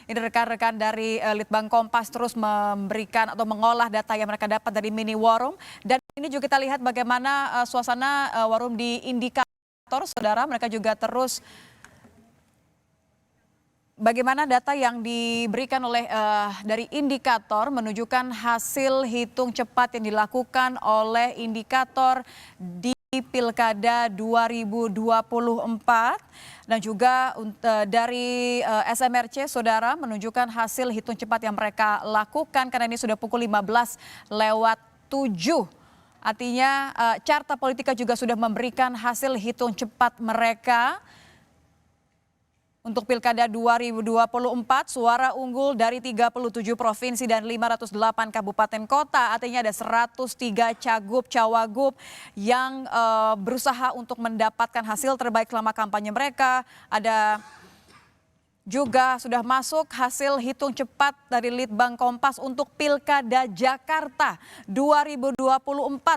Ini rekan-rekan dari Litbang Kompas terus memberikan atau mengolah data yang mereka dapat dari mini war room. Dan ini juga kita lihat bagaimana suasana war room di Indikator, saudara. Mereka juga terus bagaimana data yang diberikan oleh dari Indikator menunjukkan hasil hitung cepat yang dilakukan oleh Indikator di Pilkada 2024 dan juga dari SMRC, saudara, menunjukkan hasil hitung cepat yang mereka lakukan karena ini sudah pukul 15:07. Artinya Carta Politika juga sudah memberikan hasil hitung cepat mereka. Untuk Pilkada 2024, suara unggul dari 37 provinsi dan 508 kabupaten kota. Artinya ada 103 cagup, cawagup yang berusaha untuk mendapatkan hasil terbaik selama kampanye mereka. Ada juga sudah masuk hasil hitung cepat dari Litbang Kompas untuk Pilkada Jakarta 2024,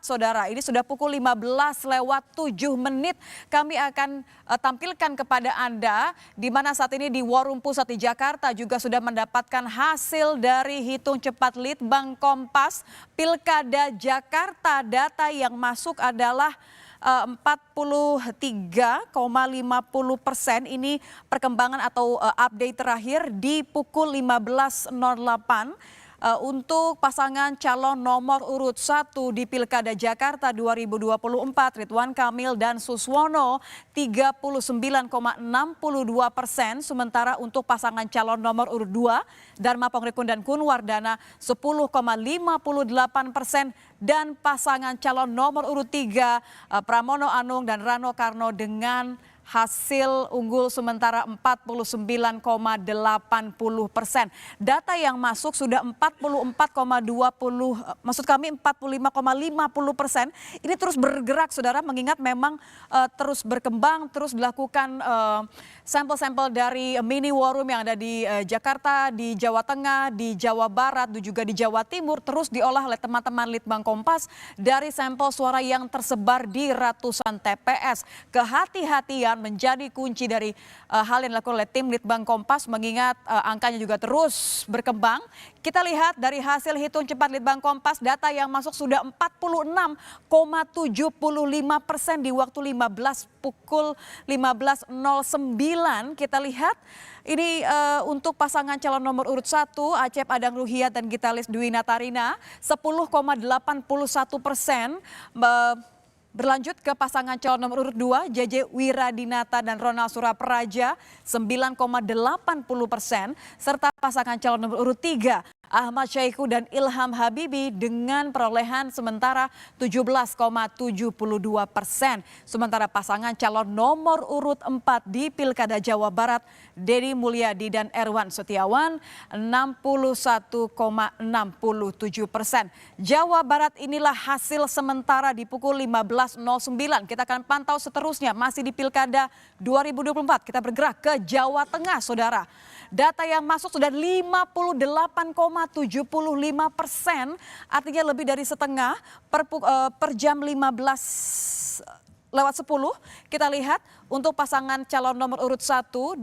saudara. Ini sudah pukul 15:07. Kami akan tampilkan kepada Anda di mana saat ini di War Room Pusat di Jakarta juga sudah mendapatkan hasil dari hitung cepat Litbang Kompas Pilkada Jakarta. Data yang masuk adalah 43,50%. Ini perkembangan atau update terakhir di pukul 15:08 untuk pasangan calon nomor urut 1 di Pilkada Jakarta 2024 Ridwan Kamil dan Suswono 39,62%, sementara untuk pasangan calon nomor urut 2 Dharma Pongrekun dan Kun Wardana 10,58% dan pasangan calon nomor urut 3 Pramono Anung dan Rano Karno dengan hasil unggul sementara 49,80%. Data yang masuk sudah 45,50%. Ini terus bergerak, saudara, mengingat memang terus berkembang, terus dilakukan sampel-sampel dari mini war room yang ada di Jakarta, di Jawa Tengah, di Jawa Barat, dan juga di Jawa Timur, terus diolah oleh teman-teman Litbang Kompas dari sampel suara yang tersebar di ratusan TPS. Kehati-hatian menjadi kunci dari hal yang dilakukan oleh tim Litbang Kompas, mengingat angkanya juga terus berkembang. Kita lihat dari hasil hitung cepat Litbang Kompas, data yang masuk sudah 46,75% di waktu pukul 15:09. Kita lihat ini untuk pasangan calon nomor urut 1 Acep Adang Ruhiat dan Gitalis Dwi Natarina 10,81%. Berlanjut ke pasangan calon nomor urut 2 JJ Wiradinata dan Ronald Surapraja 9,80%, serta pasangan calon nomor urut 3 Ahmad Syaiqo dan Ilham Habibi dengan perolehan sementara 17,72%. Sementara pasangan calon nomor urut 4 di Pilkada Jawa Barat Dedi Mulyadi dan Erwan Setiawan 61,67%. Jawa Barat inilah hasil sementara di pukul 15:09. Kita akan pantau seterusnya masih di Pilkada 2024. Kita bergerak ke Jawa Tengah, saudara. Data yang masuk sudah 58,75%, artinya lebih dari setengah per jam 15:10. Kita lihat untuk pasangan calon nomor urut 1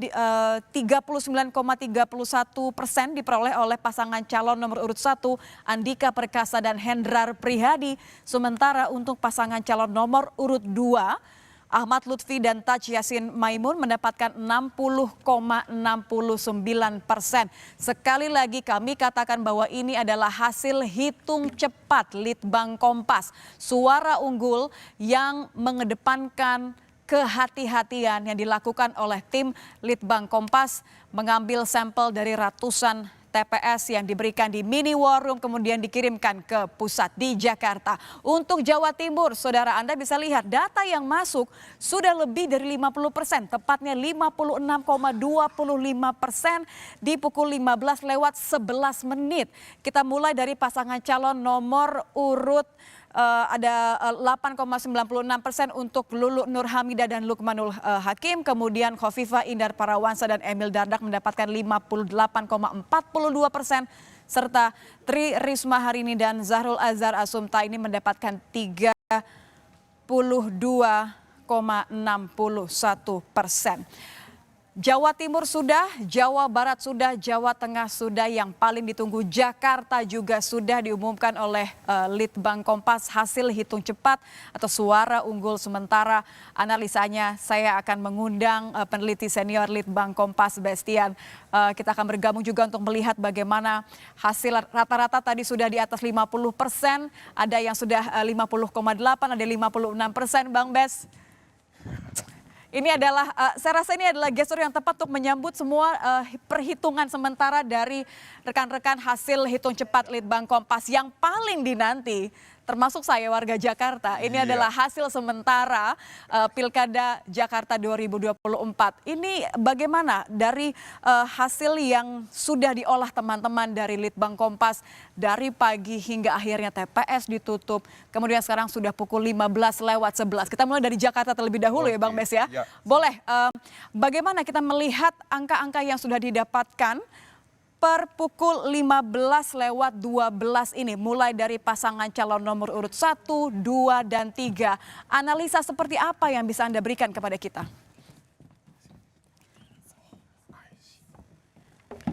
39,31% diperoleh oleh pasangan calon nomor urut 1 Andika Perkasa dan Hendrar Prihadi. Sementara untuk pasangan calon nomor urut 2 Ahmad Lutfi dan Taj Yasin Maimun mendapatkan 60,69%. Sekali lagi kami katakan bahwa ini adalah hasil hitung cepat Litbang Kompas. Suara unggul yang mengedepankan kehati-hatian yang dilakukan oleh tim Litbang Kompas mengambil sampel dari ratusan TPS yang diberikan di mini war room kemudian dikirimkan ke pusat di Jakarta. Untuk Jawa Timur, saudara, Anda bisa lihat data yang masuk sudah lebih dari 50%, tepatnya 56,25% di pukul 15:11. Kita mulai dari pasangan calon nomor urut ada 8,96% untuk Lulu Nur Hamidah dan Lukmanul Hakim. Kemudian Khofifah Indar Parawansa dan Emil Dardak mendapatkan 58,42%. Serta Tri Risma Harini dan Zahrul Azhar Asumta ini mendapatkan 32,61%. Jawa Timur sudah, Jawa Barat sudah, Jawa Tengah sudah, yang paling ditunggu Jakarta juga sudah diumumkan oleh Litbang Kompas hasil hitung cepat atau suara unggul sementara. Analisanya saya akan mengundang peneliti senior Litbang Kompas Bestian. Kita akan bergabung juga untuk melihat bagaimana hasil rata-rata tadi sudah di atas 50%, ada yang sudah 50,8, ada 56%, Bang Bes. Ini adalah, saya rasa ini adalah gestur yang tepat untuk menyambut semua perhitungan sementara dari rekan-rekan hasil hitung cepat Litbang Kompas yang paling dinanti, termasuk saya warga Jakarta. Ini adalah hasil sementara Pilkada Jakarta 2024. Ini bagaimana dari hasil yang sudah diolah teman-teman dari Litbang Kompas dari pagi hingga akhirnya TPS ditutup. Kemudian sekarang sudah pukul 15:11. Kita mulai dari Jakarta terlebih dahulu ya Bang Bes ya. Boleh, bagaimana kita melihat angka-angka yang sudah didapatkan per pukul 15:12 ini, mulai dari pasangan calon nomor urut 1, 2, dan 3. Analisa seperti apa yang bisa Anda berikan kepada kita?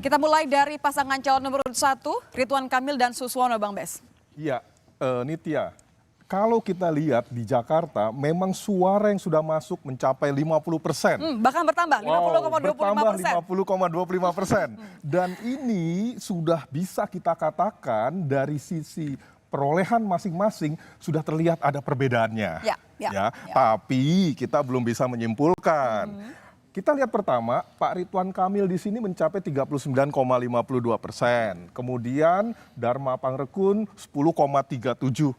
Kita mulai dari pasangan calon nomor urut 1, Ridwan Kamil dan Suswono, Bang Bes. Iya, Nitya. Kalau kita lihat di Jakarta, memang suara yang sudah masuk mencapai 50%. Bahkan bertambah, 50,25%. Bertambah 50,25%. Dan ini sudah bisa kita katakan dari sisi perolehan masing-masing sudah terlihat ada perbedaannya. Ya. Tapi kita belum bisa menyimpulkan. Kita lihat pertama, Pak Ridwan Kamil di sini mencapai 39,52%. Kemudian Dharma Pangrekun 10,37%.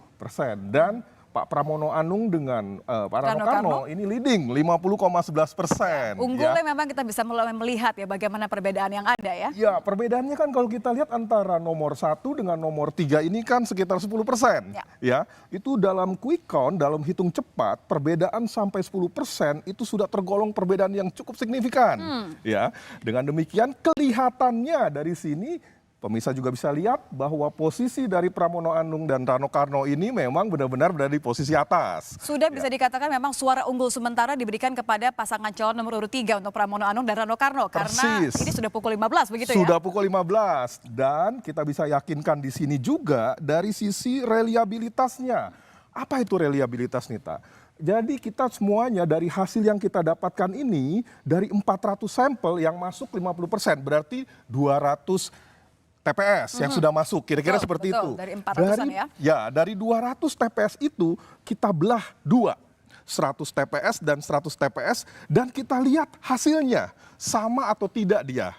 Dan Pak Pramono Anung dengan Pak Rano Karno ini leading 50,11%. Unggulnya memang kita bisa mulai melihat ya bagaimana perbedaan yang ada ya. Ya, perbedaannya kan kalau kita lihat antara nomor 1 dengan nomor 3 ini kan sekitar 10%. Ya, itu dalam quick count, dalam hitung cepat, perbedaan sampai 10% itu sudah tergolong perbedaan yang cukup signifikan. Ya, dengan demikian kelihatannya dari sini pemirsa juga bisa lihat bahwa posisi dari Pramono Anung dan Rano Karno ini memang benar-benar berada di posisi atas. Sudah bisa dikatakan memang suara unggul sementara diberikan kepada pasangan calon nomor urut 3 untuk Pramono Anung dan Rano Karno. Karena ini sudah pukul 15 begitu ya? Sudah pukul 15 dan kita bisa yakinkan di sini juga dari sisi reliabilitasnya. Apa itu reliabilitas, Nita? Jadi kita semuanya dari hasil yang kita dapatkan ini dari 400 sampel yang masuk 50%, berarti 200 TPS yang sudah masuk, kira-kira seperti itu. Dari 400-an ya? Ya, dari 200 TPS itu kita belah 2. 100 TPS dan 100 TPS dan kita lihat hasilnya sama atau tidak dia.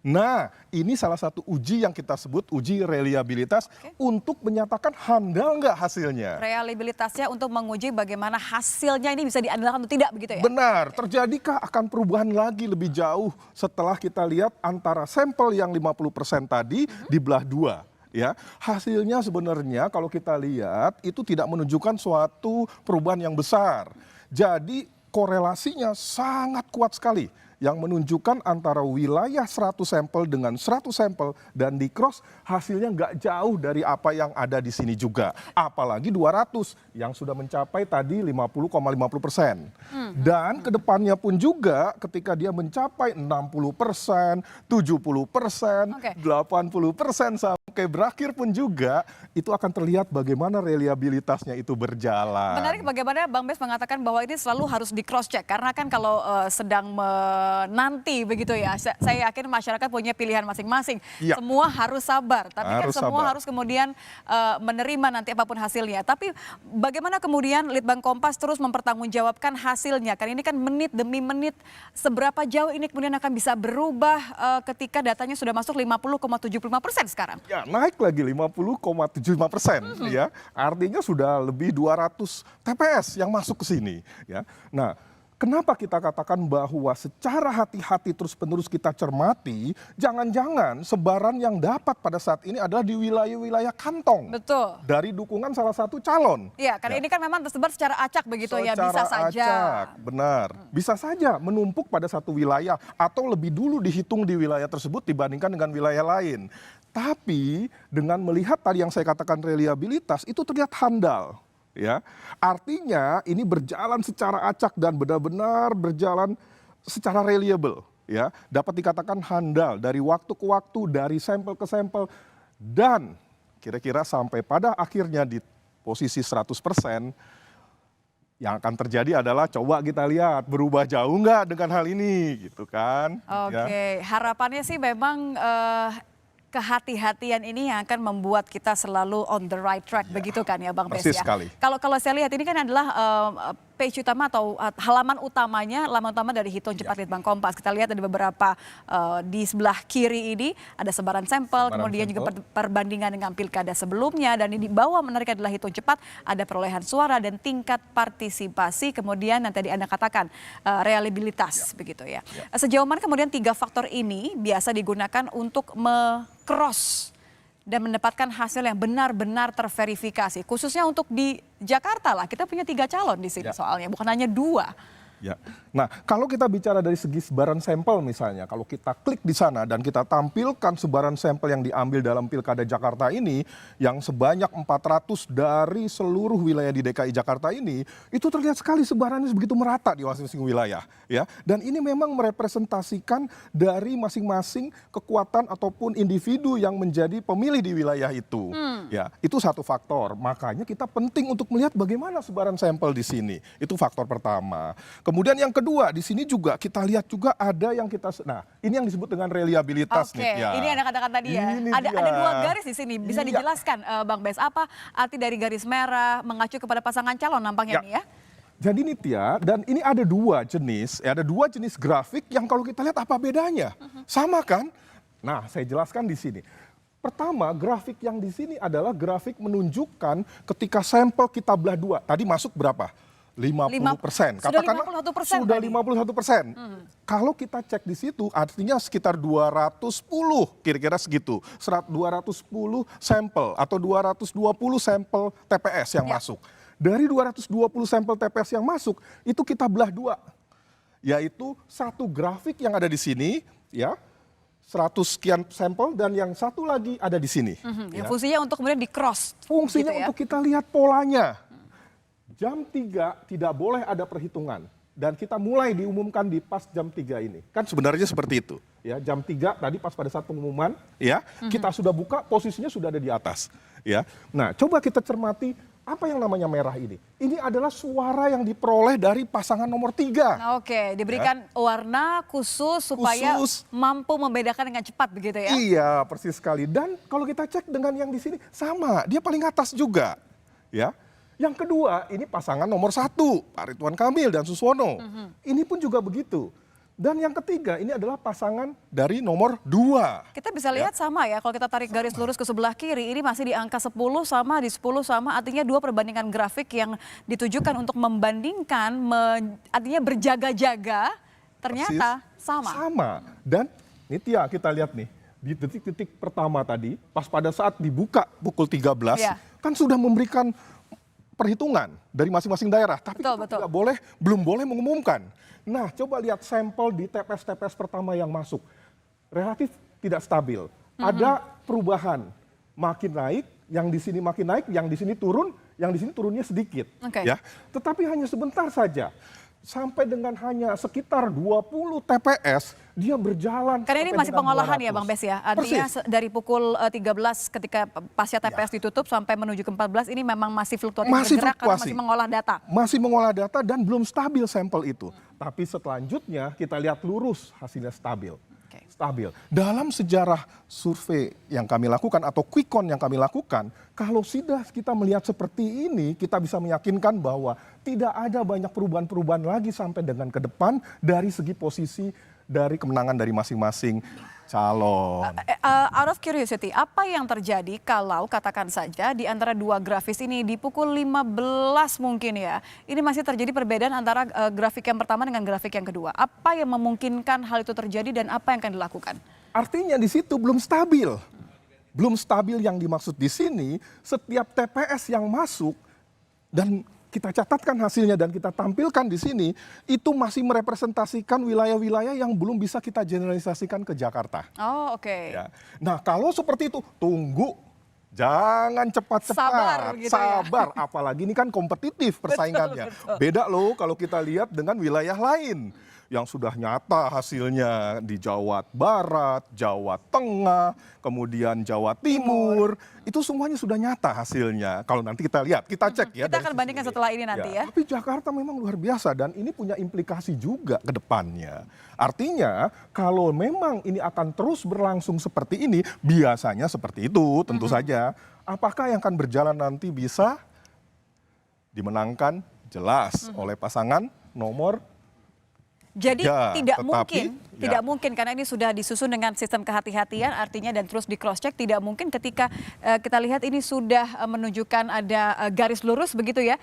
Nah, ini salah satu uji yang kita sebut uji reliabilitas untuk menyatakan handal nggak hasilnya. Reliabilitasnya untuk menguji bagaimana hasilnya ini bisa diandalkan atau tidak begitu ya? Benar, terjadikah akan perubahan lagi lebih jauh setelah kita lihat antara sampel yang 50% tadi dibelah 2. Ya, hasilnya sebenarnya kalau kita lihat itu tidak menunjukkan suatu perubahan yang besar. Jadi korelasinya sangat kuat sekali yang menunjukkan antara wilayah 100 sampel dengan 100 sampel dan di cross hasilnya nggak jauh dari apa yang ada di sini juga. Apalagi 200 yang sudah mencapai tadi 50,50%. Dan kedepannya pun juga ketika dia mencapai 60%, 70%, 80% sampai berakhir pun juga itu akan terlihat bagaimana reliabilitasnya itu berjalan. Menarik bagaimana Bang Bes mengatakan bahwa ini selalu harus di cross check karena kan kalau sedang nanti begitu ya, saya yakin masyarakat punya pilihan masing-masing. Semua harus sabar, tapi kan semua harus kemudian menerima nanti apapun hasilnya. Tapi bagaimana kemudian Litbang Kompas terus mempertanggungjawabkan hasilnya? Kan ini kan menit demi menit, seberapa jauh ini kemudian akan bisa berubah ketika datanya sudah masuk 50,75% sekarang? Ya, naik lagi 50,75%. Ya, artinya sudah lebih 200 TPS yang masuk ke sini. Ya, nah. Kenapa kita katakan bahwa secara hati-hati terus-menerus kita cermati, jangan-jangan sebaran yang dapat pada saat ini adalah di wilayah-wilayah kantong. Betul. Dari dukungan salah satu calon. Iya, karena ini kan memang tersebar secara acak begitu ya, bisa saja. Acak, benar. Bisa saja menumpuk pada satu wilayah atau lebih dulu dihitung di wilayah tersebut dibandingkan dengan wilayah lain. Tapi dengan melihat tadi yang saya katakan reliabilitas, itu terlihat handal. Ya, artinya ini berjalan secara acak dan benar-benar berjalan secara reliable. ya dapat dikatakan handal dari waktu ke waktu, dari sampel ke sampel, dan kira-kira sampai pada akhirnya di posisi 100%, yang akan terjadi adalah coba kita lihat berubah jauh nggak dengan hal ini gitu kan. Oke, harapannya sih memang kehati-hatian ini yang akan membuat kita selalu on the right track, begitu kan ya Bang Bes persis ya. sekali. Kalau saya lihat ini kan adalah page utama atau halaman utama dari Hitung Cepat Litbang Kompas. Kita lihat ada beberapa di sebelah kiri ini ada sebaran sampel, kemudian juga perbandingan dengan pilkada sebelumnya, dan di bawah menarik adalah Hitung Cepat, ada perolehan suara dan tingkat partisipasi, kemudian yang tadi Anda katakan reliabilitas begitu ya. Sejauh mana kemudian 3 faktor ini biasa digunakan untuk cross dan mendapatkan hasil yang benar-benar terverifikasi, khususnya untuk di Jakarta lah, kita punya 3 calon di sini soalnya, bukan hanya 2. Ya. Nah, kalau kita bicara dari segi sebaran sampel misalnya, kalau kita klik di sana dan kita tampilkan sebaran sampel yang diambil dalam Pilkada Jakarta ini, yang sebanyak 400 dari seluruh wilayah di DKI Jakarta ini, itu terlihat sekali sebarannya begitu merata di masing-masing wilayah. Ya. Dan ini memang merepresentasikan dari masing-masing kekuatan ataupun individu yang menjadi pemilih di wilayah itu. Ya, itu satu faktor. Makanya kita penting untuk melihat bagaimana sebaran sampel di sini. Itu faktor pertama. Kemudian yang kedua, di sini juga kita lihat juga ada yang ini yang disebut dengan reliabilitas. Oke, ini Anda katakan tadi ya. Ada 2 garis di sini. Bisa dijelaskan Bang Bes, apa arti dari garis merah mengacu kepada pasangan calon nampaknya nih ya? Jadi Nitya, dan ini ada 2 jenis, ada 2 jenis grafik yang kalau kita lihat apa bedanya? Sama kan? Nah, saya jelaskan di sini. Pertama, grafik yang di sini adalah grafik menunjukkan ketika sampel kita belah 2. Tadi masuk berapa? 50%. Katakanlah sudah 51%. Kalau kita cek di situ artinya sekitar 210 kira-kira segitu. 210 sampel atau 220 sampel TPS yang masuk. Dari 220 sampel TPS yang masuk itu kita belah 2. Yaitu satu grafik yang ada di sini ya. 100 sekian sampel dan yang satu lagi ada di sini. Yang fungsinya untuk kemudian di-cross. Fungsinya untuk kita lihat polanya. Jam 3 tidak boleh ada perhitungan dan kita mulai diumumkan di pas jam 3 ini. Kan sebenarnya seperti itu. Ya, jam 3 tadi pas pada saat pengumuman ya, kita sudah buka posisinya sudah ada di atas, ya. Nah, coba kita cermati apa yang namanya merah ini. Ini adalah suara yang diperoleh dari pasangan nomor 3. Oke, diberikan warna khusus supaya mampu membedakan dengan cepat begitu ya. Iya, persis sekali. Dan kalau kita cek dengan yang di sini sama, dia paling atas juga. Ya. Yang kedua, ini pasangan nomor 1, Pak Ridwan Kamil dan Suswono. Ini pun juga begitu. Dan yang ketiga, ini adalah pasangan dari nomor 2. Kita bisa lihat sama ya, kalau kita tarik garis lurus ke sebelah kiri, ini masih di angka 10 sama, di 10 sama, artinya 2 perbandingan grafik yang ditujukan untuk membandingkan, artinya berjaga-jaga, ternyata sama. Sama. Dan Nitya, kita lihat nih, di detik-detik pertama tadi, pas pada saat dibuka pukul 13, kan sudah memberikan perhitungan dari masing-masing daerah, tapi kita belum boleh mengumumkan. Nah, coba lihat sampel di TPS-TPS pertama yang masuk, relatif tidak stabil. Ada perubahan, makin naik, yang di sini makin naik, yang di sini turun, yang di sini turunnya sedikit. Ya, tetapi hanya sebentar saja. Sampai dengan hanya sekitar 20 TPS, dia berjalan. Karena ini masih pengolahan 200. Ya Bang Bes ya, artinya dari pukul 13 ketika pasca TPS ditutup sampai menuju ke 14 ini memang masih fluktuatif bergerak karena masih mengolah data. Masih mengolah data dan belum stabil sampel itu. Tapi selanjutnya kita lihat lurus hasilnya stabil. Stabil. Dalam sejarah survei yang kami lakukan atau quick count yang kami lakukan, kalau sudah kita melihat seperti ini, kita bisa meyakinkan bahwa tidak ada banyak perubahan-perubahan lagi sampai dengan ke depan dari segi posisi dari kemenangan dari masing-masing calon. Out of curiosity, apa yang terjadi kalau katakan saja di antara 2 grafis ini di pukul 15 mungkin ya, ini masih terjadi perbedaan antara grafik yang pertama dengan grafik yang kedua. Apa yang memungkinkan hal itu terjadi dan apa yang akan dilakukan? Artinya di situ belum stabil. Belum stabil yang dimaksud di sini, setiap TPS yang masuk dan kita catatkan hasilnya dan kita tampilkan di sini, itu masih merepresentasikan wilayah-wilayah yang belum bisa kita generalisasikan ke Jakarta. Oh, oke. Ya. Nah, kalau seperti itu, tunggu. Jangan cepat-cepat. Sabar. Apalagi ini kan kompetitif persaingannya. Beda loh kalau kita lihat dengan wilayah lain. yang sudah nyata hasilnya di Jawa Barat, Jawa Tengah, kemudian Jawa Timur, itu semuanya sudah nyata hasilnya. Kalau nanti kita lihat, kita cek ya. Kita akan bandingkan setelah ini nanti ya. Tapi Jakarta memang luar biasa dan ini punya implikasi juga ke depannya. Artinya kalau memang ini akan terus berlangsung seperti ini, biasanya seperti itu tentu saja. Apakah yang akan berjalan nanti bisa dimenangkan jelas oleh pasangan nomor. Jadi Ya, tidak tetapi, mungkin karena ini sudah disusun dengan sistem kehati-hatian artinya dan terus di cross check, tidak mungkin ketika kita lihat ini sudah menunjukkan ada garis lurus begitu ya.